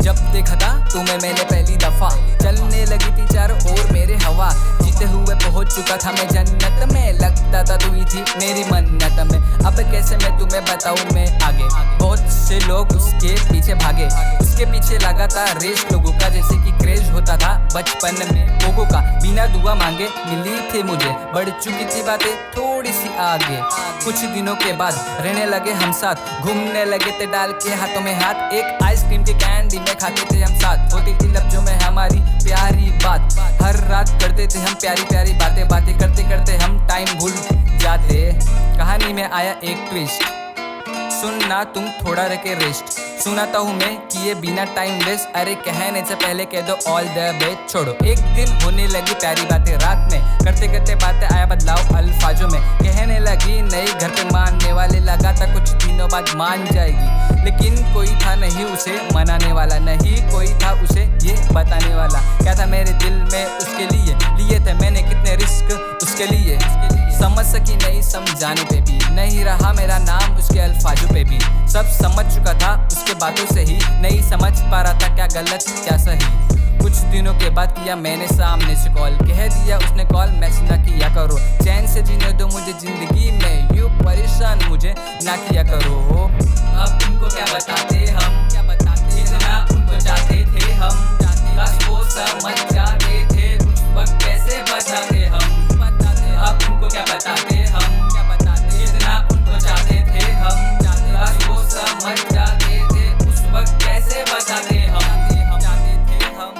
जब देखा था तुम्हें मैंने पहली दफा, चलने लगी थी चारों ओर मेरे हवा, जीते हुए पहुंच चुका था मैं जन्नत में, लगता था तू ही थी मेरी मन्नत में। अब कैसे मैं तुम्हें बताऊं मैं आगे, बहुत से लोग उसके पीछे भागे, उसके पीछे लगा था रेस लोगों का, जैसे कि क्रेज होता था बचपन में लोगों का। बिना दुआ मांगे मिली थी मुझे, बढ़ चुकी थी बातें थोड़ी सी आगे। कुछ दिनों के बाद रहने लगे हम साथ, घूमने लगे थे डाल के हाथों में हाथ, एक आइसक्रीम के कैंडी में खाते थे हम साथ, होती थी लफ्जों में हमारी प्यारी बात, हर रात करते थे हम प्यारी प्यारी बातें, बातें करते करते हम टाइम भूल जाते। कहानी में आया एक ट्विस्ट, सुनना तुम थोड़ा रखे रेस्ट, सुनाता हूँ मैं किए बिना टाइम वेस्ट, अरे कहने से पहले कह दो ऑल द बेस्ट। छोड़ो एक दिन होने लगी प्यारी बातें रात में, करते करते बातें आया बदलाव अल्फाजों में, कहने लगी नई घर पे मानने वाले, लगा था कुछ दिनों बाद मान जाएगी, लेकिन कोई था नहीं उसे मनाने वाला, नहीं कोई था उसे ये बताने वाला, क्या था मेरे दिल में उसके लिए, लिए थे मैंने कितने रिस्क उसके लिए, समझ सकी नहीं समझाने पे भी, नहीं रहा मेरा नाम उसके अल्फाजों पे भी, सब समझ चुका था उसके बातों से ही, नहीं समझ पा रहा था क्या गलत क्या सही। कुछ दिनों के बाद किया मैंने सामने से कॉल, कह दिया उसने कॉल मैसेज ना किया करो, चैन से जीने दो मुझे जिंदगी में, यूं परेशान मुझे ना किया करो। अब उनको क्या बताते हम, क्या बताते, इतना उनको चाहते थे हम, बस वो समझ जाते थे उस वक्त कैसे बचाते हम, अब उनको क्या बताते हम, क्या बताते, इतना उनको चाहते थे हम, बस वो समझ जाते थे उस वक्त कैसे बचाते हम, चाहते थे हम।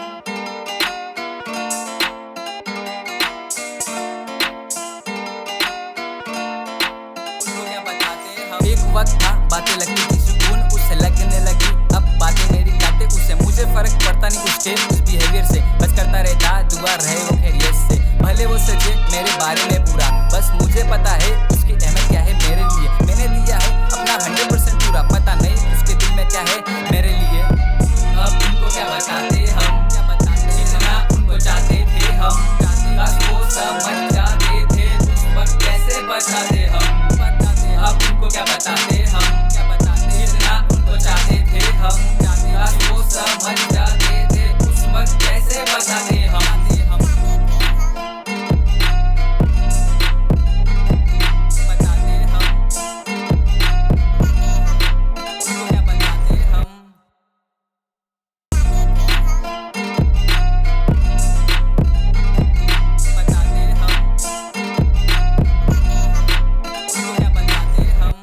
उनको क्या बताते हम, एक वक्त था बातें लगती थी सुकून उससे लगने लगी, अब बातें मेरी काटे उससे, मुझे फर्क पड़ता नहीं उसके उस बिहेवियर से, बस करता रहता दुआ रहे वो खैरियत से, भले वो सजे मेरे बारे में पूरा, बस मुझे पता है उसकी अहमियत क्या है मेरे लिए, मैंने दिया है अपना 100% पूरा, पता नहीं उसके दिल में क्या है मेरे लिए। अब उनको क्या बताते हम, क्या बताते, इतना उनको चाहते थे हम, बस वो समझ जाते थे उस वक्त कैसे बचाते हम, अब उनको क्या बताते हम, क्या बताते, इतना उनको चाहते थे हम, बस वो समझ जाते थे उस वक्त कैसे बचाते